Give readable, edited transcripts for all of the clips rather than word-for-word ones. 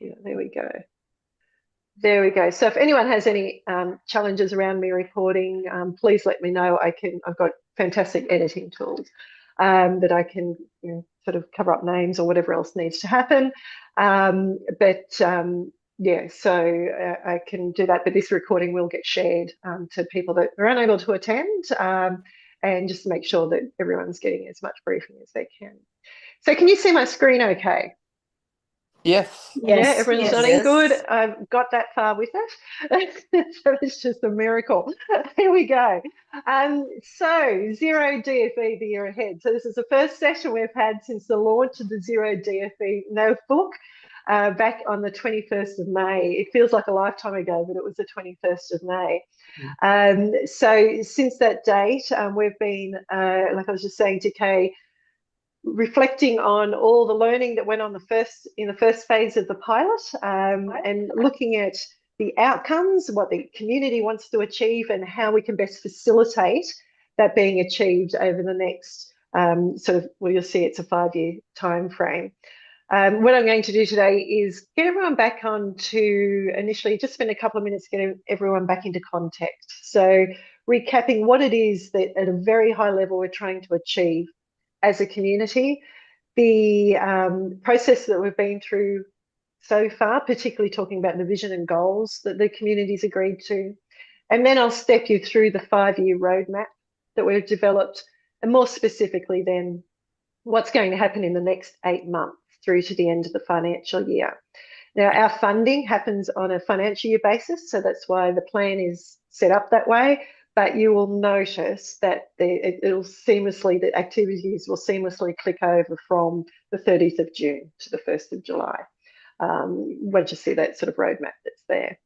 computer. There we go. There we go. So if anyone has any challenges around me recording, please let me know. I've got fantastic editing tools that I can sort of cover up names or whatever else needs to happen. Yeah, so I can do that. But this recording will get shared to people that are unable to attend, and just make sure that everyone's getting as much briefing as they can. So can you see my screen okay? Yes. Yeah, everyone's Yes. nodding. Good. I've got that far with it. So it's just a miracle. Here we go. So Zero DFV the year ahead. So this is the first session we've had since the launch of the Zero DFV Navbook back on the 21st of May. It feels like a lifetime ago, but it was the 21st of May. So since that date, we've been, like I was just saying to Kay, reflecting on all the learning that went on in the first phase of the pilot, and looking at the outcomes, what the community wants to achieve, and how we can best facilitate that being achieved over the next you'll see it's a 5-year time frame. What I'm going to do today is get everyone back on to initially just spend a couple of minutes getting everyone back into context. So recapping what it is that at a very high level we're trying to achieve as a community, the process that we've been through so far, particularly talking about the vision and goals that the community's agreed to. And then I'll step you through the 5-year roadmap that we've developed, and more specifically then what's going to happen in the next 8 months through to the end of the financial year. Now, our funding happens on a financial year basis, so that's why the plan is set up that way. But you will notice that the activities will seamlessly click over from the 30th of June to the 1st of July. Once you see that sort of roadmap that's there.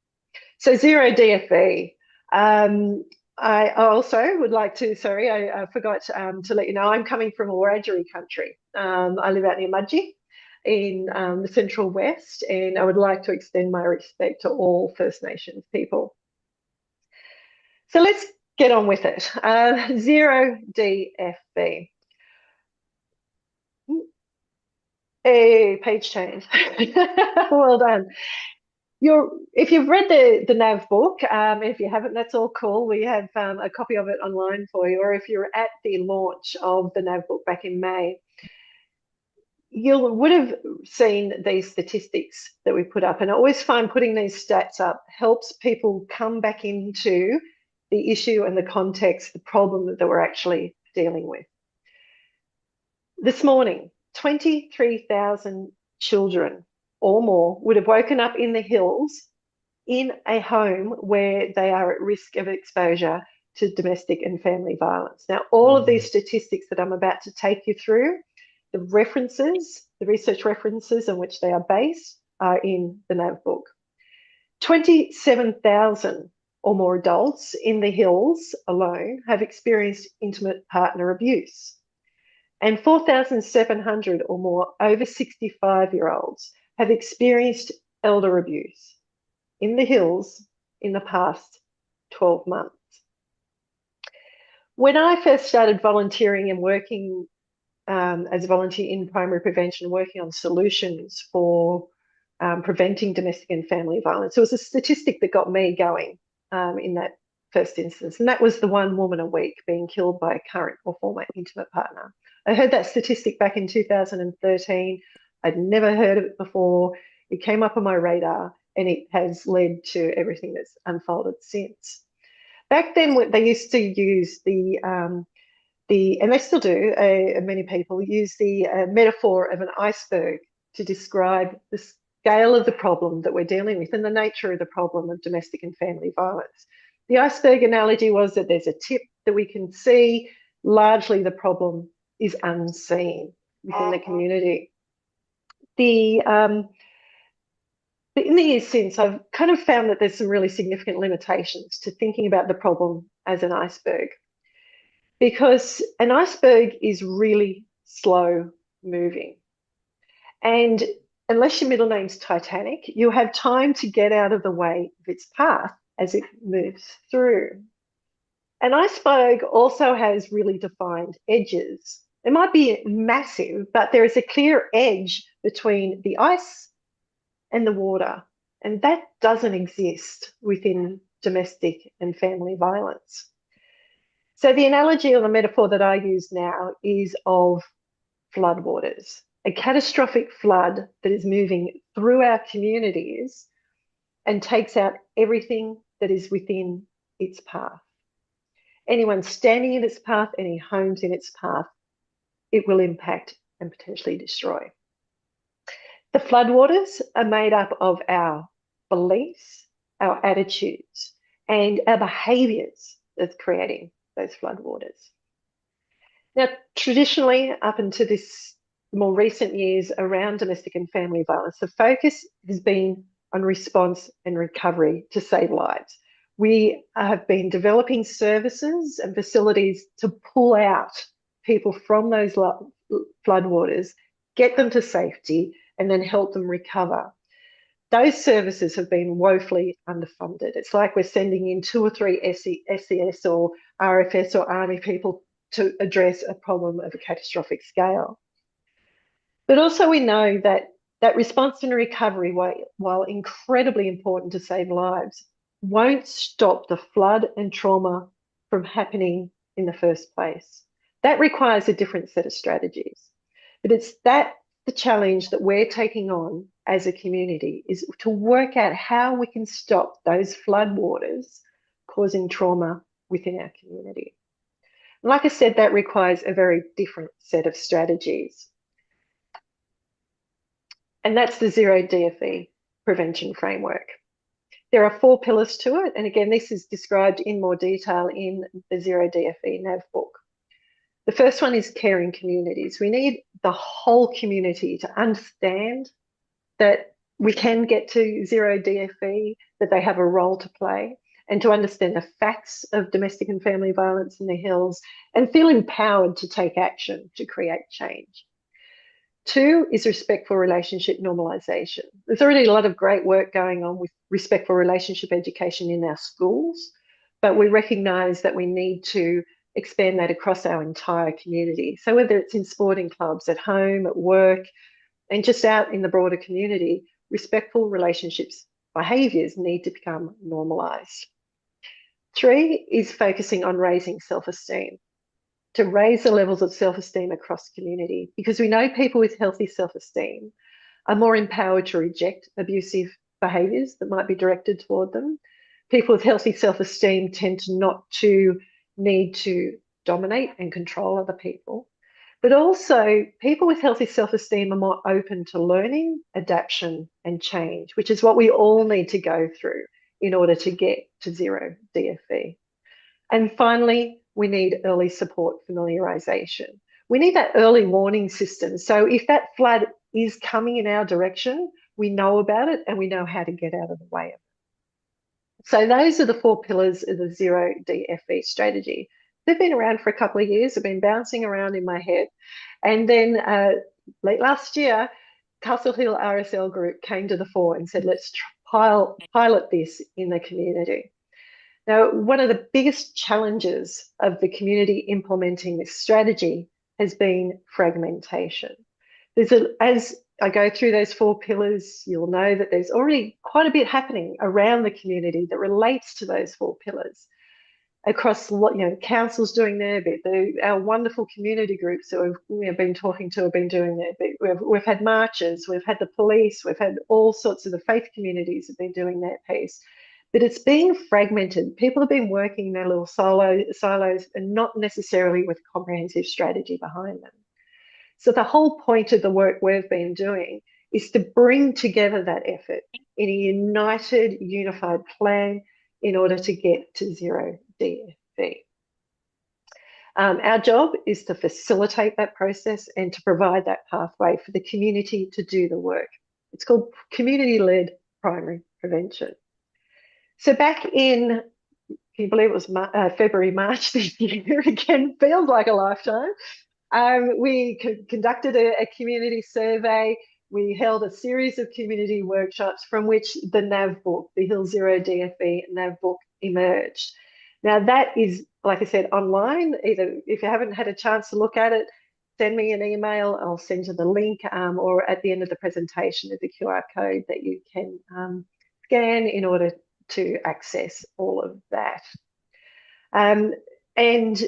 So Zero DFV. I also would like to, sorry, I forgot to let you know, I'm coming from a Wiradjuri country. I live out near Mudgee in the Central West, and I would like to extend my respect to all First Nations people. So let's get on with it. Zero DFV. Hey, page change. Well done. If you've read the Nav book, if you haven't, that's all cool. We have a copy of it online for you. Or if you're at the launch of the Nav book back in May, you would have seen these statistics that we put up. And I always find putting these stats up helps people come back into the issue and the context, the problem that we're actually dealing with. This morning, 23,000 children or more would have woken up in the hills in a home where they are at risk of exposure to domestic and family violence. Now, all of these statistics that I'm about to take you through, the research references on which they are based, are in the Nav book. 27,000 or more adults in the hills alone have experienced intimate partner abuse. And 4,700 or more over 65-year-olds have experienced elder abuse in the hills in the past 12 months. When I first started volunteering and working as a volunteer in primary prevention, working on solutions for preventing domestic and family violence, there was a statistic that got me going in that first instance, and that was the 1 woman a week being killed by a current or former intimate partner. I heard that statistic back in 2013. I'd never heard of it before. It came up on my radar, and it has led to everything that's unfolded since. Back then, they used to use and they still do, many people use the metaphor of an iceberg to describe the scale of the problem that we're dealing with and the nature of the problem of domestic and family violence. The iceberg analogy was that there's a tip that we can see. Largely, the problem is unseen within the community. In the years since, I've kind of found that there's some really significant limitations to thinking about the problem as an iceberg, because an iceberg is really slow moving. And unless your middle name's Titanic, you have time to get out of the way of its path as it moves through. An iceberg also has really defined edges. It might be massive, but there is a clear edge between the ice and the water. And that doesn't exist within domestic and family violence. So the analogy or the metaphor that I use now is of floodwaters, a catastrophic flood that is moving through our communities and takes out everything that is within its path. Anyone standing in its path, any homes in its path, it will impact and potentially destroy. The floodwaters are made up of our beliefs, our attitudes, and our behaviours that's creating those floodwaters. Now, traditionally, up until this more recent years around domestic and family violence, the focus has been on response and recovery to save lives. We have been developing services and facilities to pull out people from those floodwaters, get them to safety, and then help them recover. Those services have been woefully underfunded. It's like we're sending in 2 or 3 SES or RFS or Army people to address a problem of a catastrophic scale. But also we know that response and recovery, while incredibly important to save lives, won't stop the flood and trauma from happening in the first place. That requires a different set of strategies. But it's the challenge that we're taking on as a community is to work out how we can stop those floodwaters causing trauma within our community. Like I said, that requires a very different set of strategies. And that's the Zero DFV prevention framework. There are 4 pillars to it. And again, this is described in more detail in the Zero DFV Navbook. The first one is caring communities. We need the whole community to understand that we can get to Zero DFV, that they have a role to play, and to understand the facts of domestic and family violence in the Hills and feel empowered to take action to create change. 2 is respectful relationship normalisation. There's already a lot of great work going on with respectful relationship education in our schools, but we recognise that we need to expand that across our entire community. So whether it's in sporting clubs, at home, at work, and just out in the broader community, respectful relationships behaviours need to become normalised. 3 is focusing on raising self-esteem, to raise the levels of self-esteem across community, because we know people with healthy self-esteem are more empowered to reject abusive behaviours that might be directed toward them. People with healthy self-esteem tend to not to need to dominate and control other people. But also, people with healthy self-esteem are more open to learning, adaptation, and change, which is what we all need to go through in order to get to Zero DFV. And finally, we need early support familiarisation. We need that early warning system. So if that flood is coming in our direction, we know about it and we know how to get out of the way of it. So those are the 4 pillars of the Zero DFV strategy. They've been around for a couple of years. They've been bouncing around in my head. And then late last year, Castle Hill RSL group came to the fore and said, let's pilot this in the community. Now, one of the biggest challenges of the community implementing this strategy has been fragmentation. As I go through those 4 pillars, you'll know that there's already quite a bit happening around the community that relates to those 4 pillars. Across, councils doing their bit, our wonderful community groups that we've been talking to have been doing their bit. We've had marches, we've had the police, we've had all sorts of the faith communities have been doing their piece. But it's been fragmented. People have been working in their little silos and not necessarily with a comprehensive strategy behind them. So the whole point of the work we've been doing is to bring together that effort in a united, unified plan in order to get to Zero DFV. Our job is to facilitate that process and to provide that pathway for the community to do the work. It's called community-led primary prevention. So back in, can you believe it was February, March this year, again, feels like a lifetime. We conducted a community survey. We held a series of community workshops from which the Navbook, the Hills Zero DFV Navbook emerged. Now that is, like I said, online. Either if you haven't had a chance to look at it, send me an email. I'll send you the link, or at the end of the presentation is a QR code that you can scan in order to access all of that. And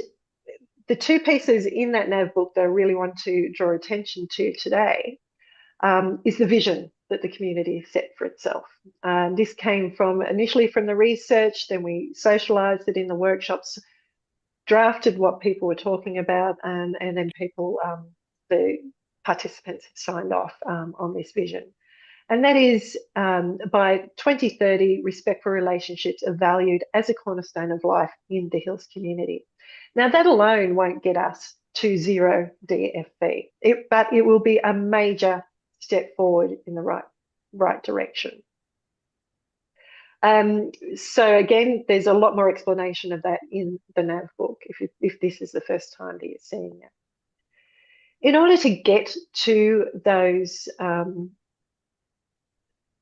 the two pieces in that Navbook that I really want to draw attention to today is the vision that the community set for itself. This came initially from the research, then we socialised it in the workshops, drafted what people were talking about, and then the participants signed off on this vision. And that is, by 2030, respect for relationships are valued as a cornerstone of life in the Hills community. Now, that alone won't get us to zero DFV, but it will be a major step forward in the right direction. So again, there's a lot more explanation of that in the Navbook if this is the first time that you're seeing it. In order to get to those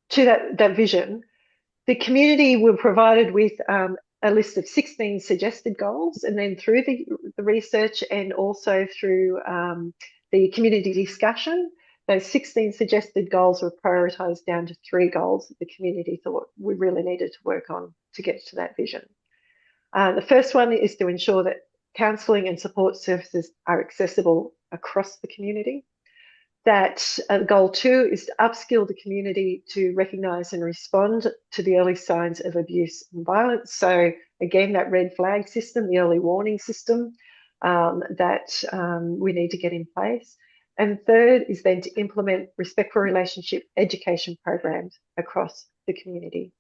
to that vision, the community were provided with a list of 16 suggested goals, and then through the research and also through the community discussion, those 16 suggested goals were prioritised down to 3 goals that the community thought we really needed to work on to get to that vision. The first one is to ensure that counselling and support services are accessible across the community. That goal 2 is to upskill the community to recognise and respond to the early signs of abuse and violence. So again, that red flag system, the early warning system that we need to get in place. And third is then to implement respect for relationship education programs across the community.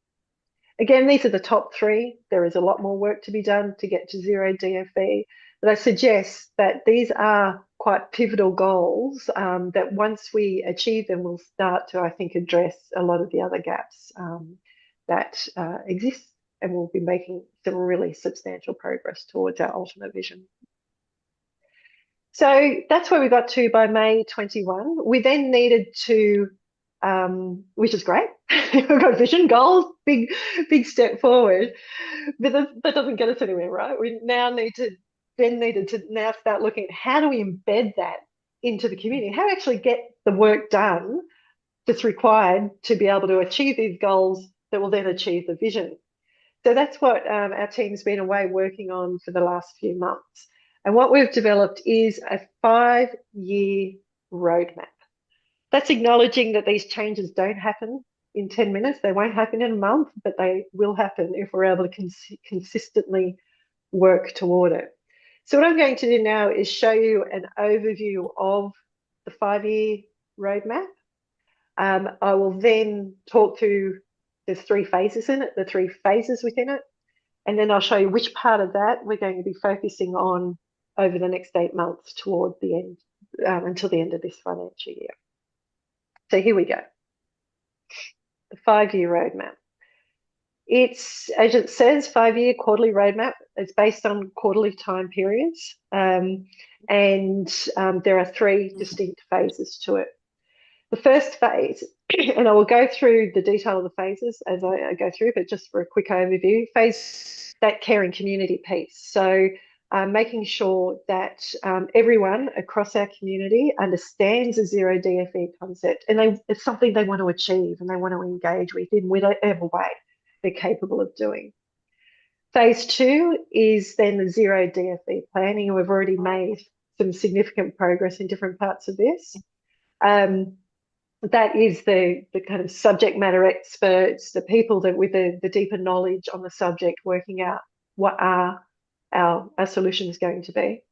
Again, these are the top 3. There is a lot more work to be done to get to zero DFV, but I suggest that these are quite pivotal goals that once we achieve them, we'll start to, I think, address a lot of the other gaps that exist, and we'll be making some really substantial progress towards our ultimate vision. So that's where we got to by May 21. We then needed to, which is great, we've got vision, goals, big step forward, but that doesn't get us anywhere, right? We now needed to now start looking at how do we embed that into the community, how to actually get the work done that's required to be able to achieve these goals that will then achieve the vision. So that's what our team's been away working on for the last few months. And what we've developed is a 5-year roadmap. That's acknowledging that these changes don't happen in 10 minutes. They won't happen in a month, but they will happen if we're able to consistently work toward it. So what I'm going to do now is show you an overview of the 5-year roadmap. I will then talk through, there's 3 phases in it, the 3 phases within it, and then I'll show you which part of that we're going to be focusing on over the next 8 months toward the end, until the end of this financial year. So here we go. The 5-year roadmap. It's, as it says, 5-year quarterly roadmap. It's based on quarterly time periods. And there are 3 distinct phases to it. The first phase, and I will go through the detail of the phases as I go through, but just for a quick overview, phase, that care and community piece. So making sure that everyone across our community understands the zero DFE concept, and it's something they want to achieve and they want to engage with in whatever way they're capable of doing. Phase 2 is then the zero DFE planning, and we've already made some significant progress in different parts of this. That is the kind of subject matter experts, the people that with the deeper knowledge on the subject, working out what are our solutions going to be.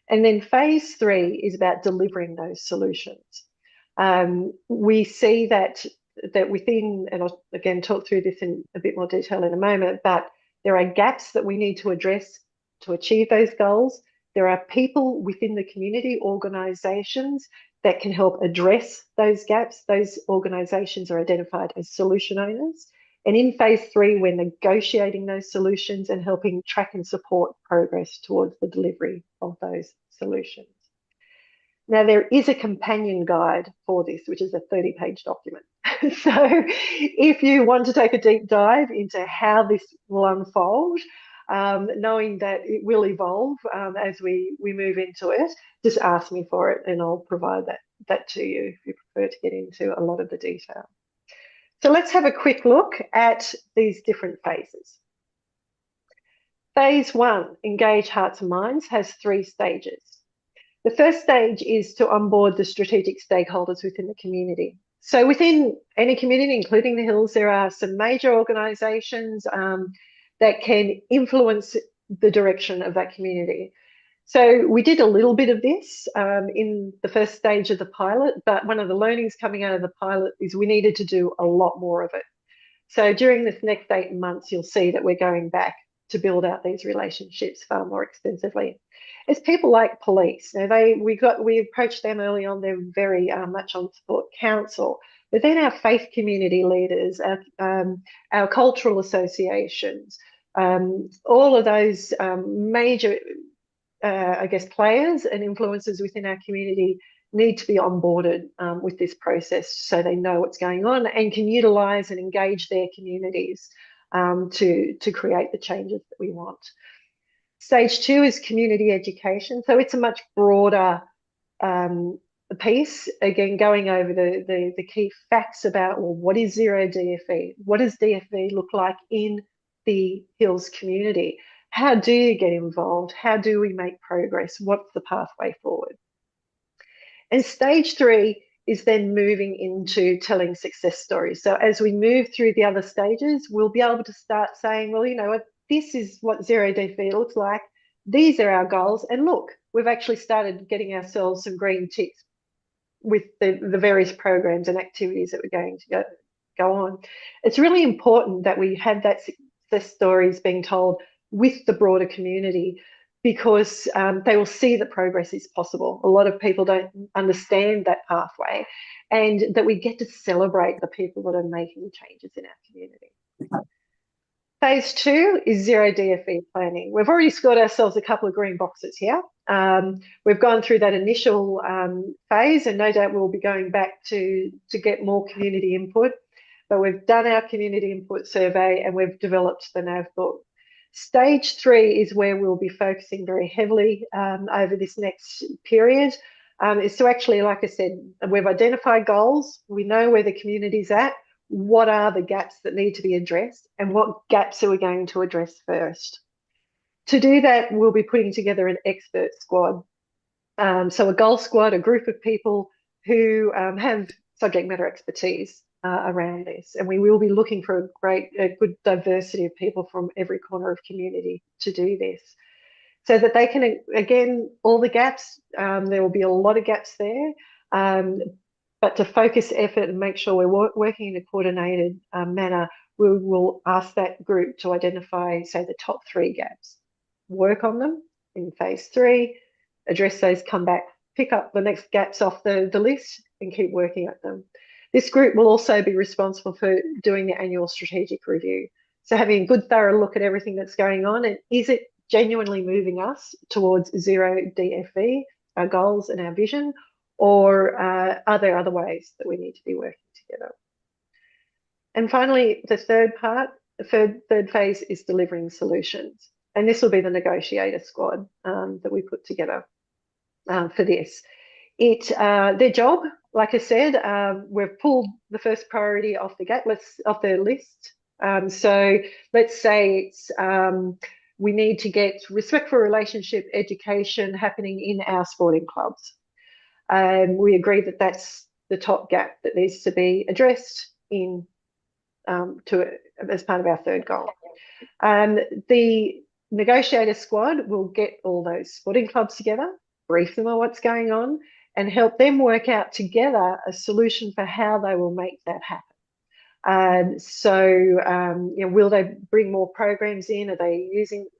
And then phase 3 is about delivering those solutions. We see that within, and I'll again talk through this in a bit more detail in a moment, but there are gaps that we need to address to achieve those goals. There are people within the community, organisations, that can help address those gaps. Those organisations are identified as solution owners. And in phase 3, we're negotiating those solutions and helping track and support progress towards the delivery of those solutions. Now, there is a companion guide for this, which is a 30-page document. So if you want to take a deep dive into how this will unfold, knowing that it will evolve as we move into it. Just ask me for it and I'll provide that to you if you prefer to get into a lot of the detail. So let's have a quick look at these different phases. Phase 1, Engage Hearts and Minds, has 3 stages. The first stage is to onboard the strategic stakeholders within the community. So within any community, including the Hills, there are some major organisations that can influence the direction of that community. So we did a little bit of this in the first stage of the pilot, but one of the learnings coming out of the pilot is we needed to do a lot more of it. So during this next 8 months, you'll see that we're going back to build out these relationships far more extensively. It's people like police. Now we approached them early on. They're very much on support. Council, but then our faith community leaders, our cultural associations, all of those major, I guess, players and influencers within our community need to be onboarded with this process so they know what's going on and can utilise and engage their communities to create the changes that we want. Stage 2 is community education. So it's a much broader piece, again, going over the key facts about, well, what is zero DFV? What does DFV look like in the Hills community? How do you get involved? How do we make progress? What's the pathway forward? And stage 3 is then moving into telling success stories. So as we move through the other stages, we'll be able to start saying, well, you know what, this is what zero DFV looks like. These are our goals. And look, we've actually started getting ourselves some green ticks with the various programs and activities that we're going to go on. It's really important that we have that success stories being told with the broader community, because they will see that progress is possible. A lot of people don't understand that pathway, and that we get to celebrate the people that are making changes in our community. Phase 2 is zero DFV planning. We've already scored ourselves a couple of green boxes here. We've gone through that initial phase, and no doubt we'll be going back to get more community input. But we've done our community input survey and we've developed the Navbook. Stage 3 is where we'll be focusing very heavily over this next period. Is to actually, like I said, we've identified goals. We know where the community's at. What are the gaps that need to be addressed, and what gaps are we going to address first? To do that, we'll be putting together an expert squad. So a goal squad, a group of people who have subject matter expertise around this, and we will be looking for a good diversity of people from every corner of community to do this, so that they can, again, all the gaps, there will be a lot of gaps there, but to focus effort and make sure we're working in a coordinated manner, we will ask that group to identify, say, the top 3 gaps, work on them in phase 3, address those, come back, pick up the next gaps off the list and keep working at them. This group will also be responsible for doing the annual strategic review. So having a good thorough look at everything that's going on, and is it genuinely moving us towards zero DFV, our goals and our vision, or are there other ways that we need to be working together? And finally, the third part, the third phase is delivering solutions. And this will be the negotiator squad that we put together for this. Their job, like I said, we've pulled the first priority off the list. So let's say it's we need to get respectful relationship education happening in our sporting clubs. We agree that that's the top gap that needs to be addressed as part of our third goal. The negotiator squad will get all those sporting clubs together, brief them on what's going on, and help them work out together a solution for how they will make that happen. Will they bring more programs in? Are they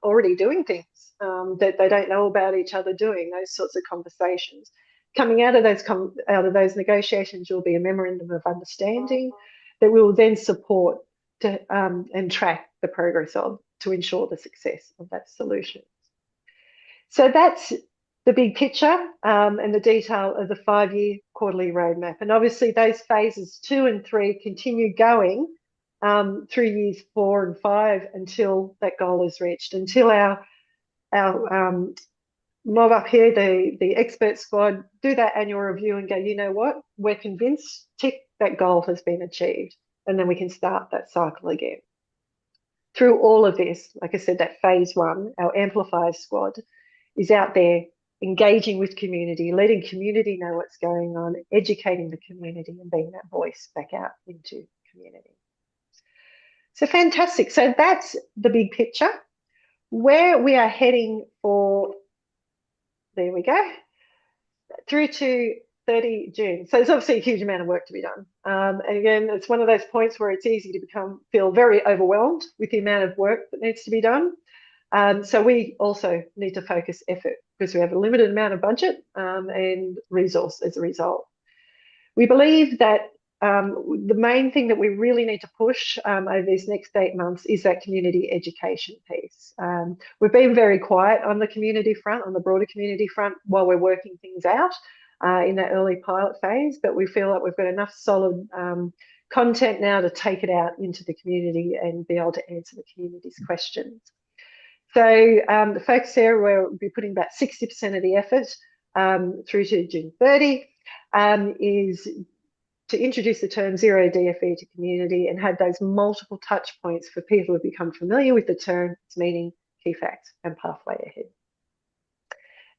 already doing things that they don't know about each other doing? Those sorts of conversations. Coming out of those negotiations will be a memorandum of understanding that we will then support and track the progress of to ensure the success of that solution. So that's the big picture and the detail of the 5-year quarterly roadmap. And obviously those phases 2 and 3 continue going through years 4 and 5 until that goal is reached, until our mob up here, the expert squad, do that annual review and go, you know what, we're convinced, tick, that goal has been achieved. And then we can start that cycle again. Through all of this, like I said, that phase 1, our amplifiers squad is out there engaging with community, letting community know what's going on, educating the community and being that voice back out into community. So fantastic. So that's the big picture. Where we are heading for, there we go, through to 30 June. So there's obviously a huge amount of work to be done. And again, it's one of those points where it's easy to feel very overwhelmed with the amount of work that needs to be done. So we also need to focus effort because we have a limited amount of budget and resource as a result. We believe that the main thing that we really need to push over these next 8 months is that community education piece. We've been very quiet on the community front, on the broader community front, while we're working things out in that early pilot phase, but we feel like we've got enough solid content now to take it out into the community and be able to answer the community's questions. So the focus area where we'll be putting about 60% of the effort through to June 30 is to introduce the term Zero DFV to community and have those multiple touch points for people to become familiar with the term, its meaning, key facts, and pathway ahead.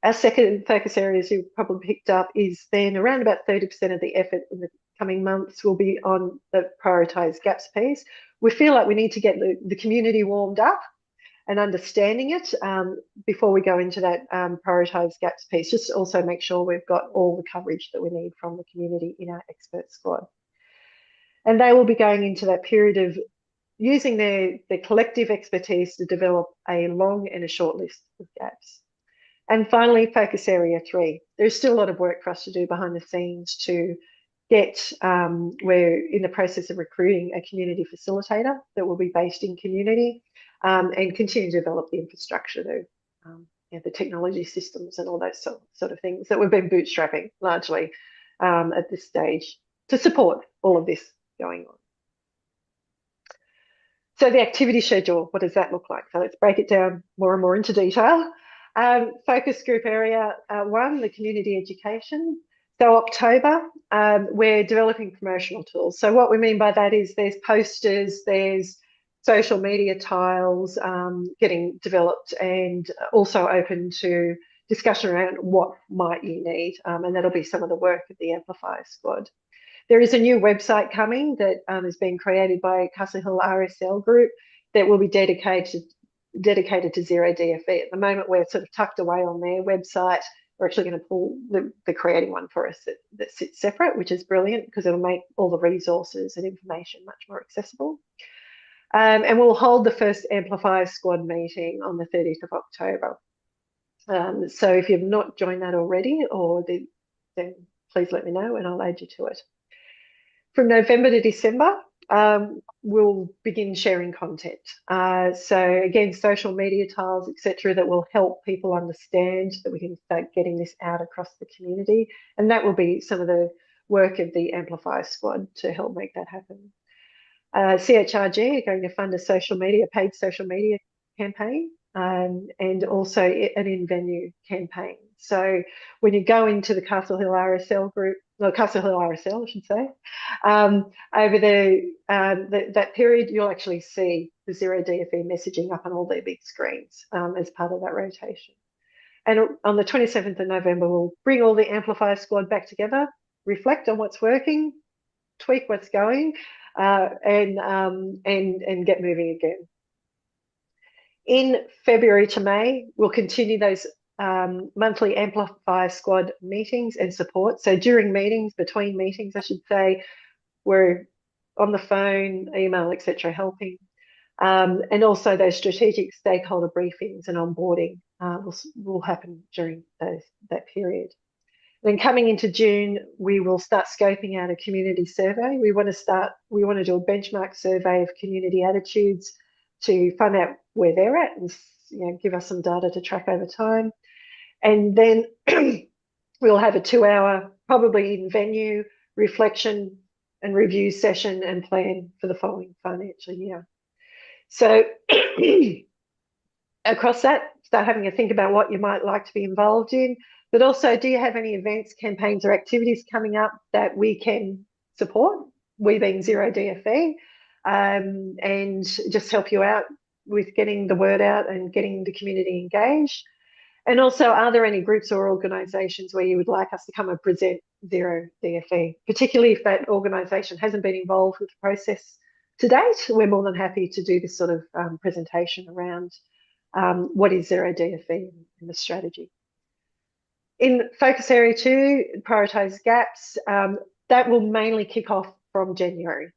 Our second focus area, as you probably picked up, is then around about 30% of the effort in the coming months will be on the prioritised gaps piece. We feel like we need to get the community warmed up and understanding it before we go into that prioritised gaps piece, just to also make sure we've got all the coverage that we need from the community in our expert squad. And they will be going into that period of using their collective expertise to develop a long and a short list of gaps. And finally, focus area 3. There's still a lot of work for us to do behind the scenes to get, we're in the process of recruiting a community facilitator that will be based in community and continue to develop the infrastructure, the technology systems and all those sort of things that we've been bootstrapping largely at this stage to support all of this going on. So the activity schedule, what does that look like? So let's break it down more and more into detail. Focus group area 1, the community education. So October, we're developing promotional tools. So what we mean by that is there's posters, there's social media tiles getting developed and also open to discussion around what might you need. And that'll be some of the work of the Amplifier Squad. There is a new website coming that is being created by Castle Hill RSL Group that will be dedicated to Zero DFV. At the moment, we're sort of tucked away on their website. We're actually going to pull the creating one for us that sits separate, which is brilliant because it'll make all the resources and information much more accessible. And we'll hold the first Amplifier Squad meeting on the 30th of October. So if you've not joined that already, then please let me know and I'll add you to it. From November to December, we'll begin sharing content. So again, social media tiles, etc., that will help people understand that we can start getting this out across the community. And that will be some of the work of the Amplifier Squad to help make that happen. CHRG are going to fund a paid social media campaign and also an in-venue campaign. So when you go into the Castle Hill RSL group, well, Castle Hill RSL, I should say, over that period, you'll actually see the Zero DFV messaging up on all their big screens as part of that rotation. And on the 27th of November, we'll bring all the Amplifier Squad back together, reflect on what's working, tweak what's going, and get moving again. In February to May, we'll continue those monthly Amplifier Squad meetings and support. So during meetings, between meetings, I should say, we're on the phone, email, etc., helping. And also those strategic stakeholder briefings and onboarding will happen during that period. Then coming into June, we will start scoping out a community survey. We want to do a benchmark survey of community attitudes to find out where they're at and give us some data to track over time. And then we'll have a 2-hour, probably in venue reflection and review session and plan for the following financial year. So across that, start having a think about what you might like to be involved in, but also, do you have any events, campaigns, or activities coming up that we can support, we being Zero DFV, and just help you out with getting the word out and getting the community engaged? And also, are there any groups or organisations where you would like us to come and present Zero DFE, particularly if that organisation hasn't been involved with the process to date? We're more than happy to do this sort of presentation around what is Zero DFE and the strategy. In focus area 2, prioritised gaps, that will mainly kick off from January.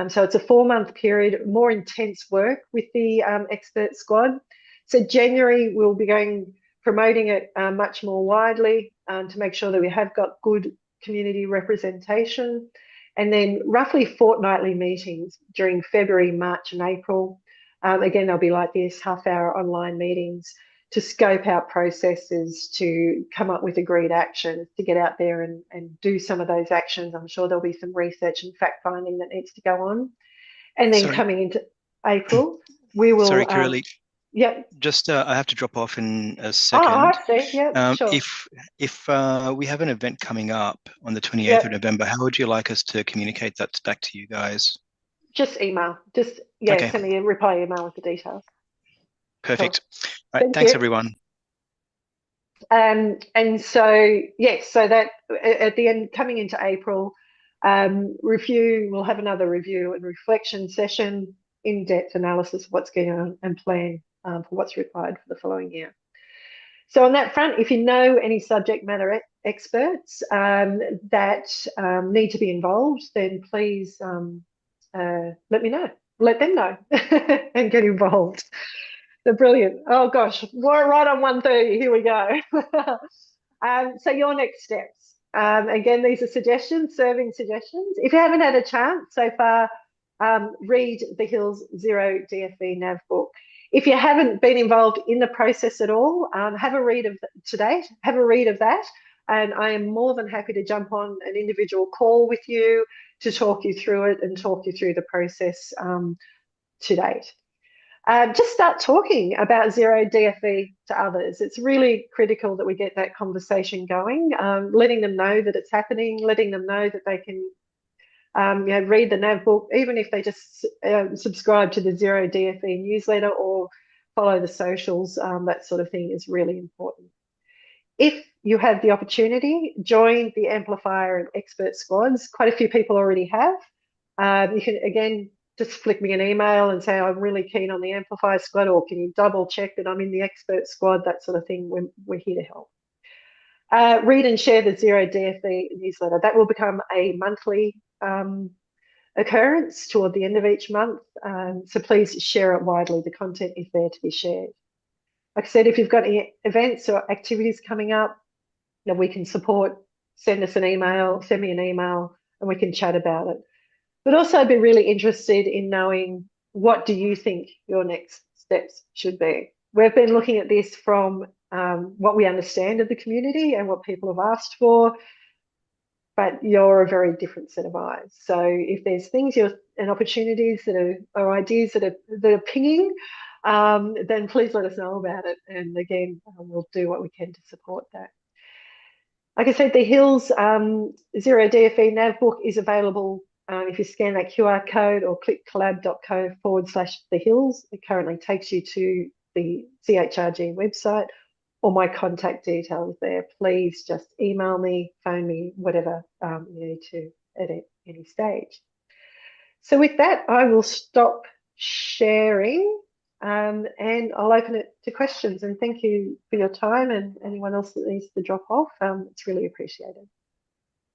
So it's a 4-month period, more intense work with the expert squad. So January we'll be promoting it much more widely to make sure that we have got good community representation, and then roughly fortnightly meetings during February, March and April. Again, they'll be like this, half-hour online meetings to scope out processes, to come up with agreed actions, to get out there and do some of those actions. I'm sure there'll be some research and fact-finding that needs to go on. And then coming into April, we will... Sorry, Kirili. Yeah. Just, I have to drop off in a second. Oh, I see. Yeah, sure. If we have an event coming up on the 28th of November, how would you like us to communicate that back to you guys? Just email. Just, okay. Send me a reply email with the details. Perfect. Cool. All right, thanks everyone. And so, yes, so that at the end, coming into April, we'll have another review and reflection session, in-depth analysis of what's going on and plan for what's required for the following year. So on that front, if you know any subject matter experts that need to be involved, then please let me know. Let them know and get involved. They're brilliant. Oh gosh, we're right on 1:30. Here we go. So your next steps. Again, these are suggestions, serving suggestions. If you haven't had a chance so far, read the Hills Zero DFV Navbook. If you haven't been involved in the process at all, have a read of that. And I am more than happy to jump on an individual call with you to talk you through it and talk you through the process to date. Just start talking about Zero DFE to others. It's really critical that we get that conversation going, letting them know that it's happening, letting them know that they can read the Navbook, even if they just subscribe to the Zero DFE newsletter or follow the socials. That sort of thing is really important. If you have the opportunity, join the Amplifier and Expert squads. Quite a few people already have. You can, again, just flick me an email and say, I'm really keen on the Amplifier squad, or can you double check that I'm in the Expert squad, that sort of thing. We're here to help. Read and share the Zero DFV newsletter. That will become a monthly occurrence toward the end of each month. So please share it widely. The content is there to be shared. Like I said, if you've got any events or activities coming up that we can support, send us an email, send me an email, and we can chat about it. But also be really interested in knowing, what do you think your next steps should be? We've been looking at this from what we understand of the community and what people have asked for, but you're a very different set of eyes. So if there's things and opportunities that are ideas that are pinging, then please let us know about it. And again, we'll do what we can to support that. Like I said, the Hills Zero DFV Navbook is available if you scan that QR code or clickcollab.co/the Hills. It currently takes you to the CHRG website, or my contact details there. Please just email me, phone me, whatever you need to at any stage. So with that, I will stop sharing and I'll open it to questions. And thank you for your time, and anyone else that needs to drop off. It's really appreciated.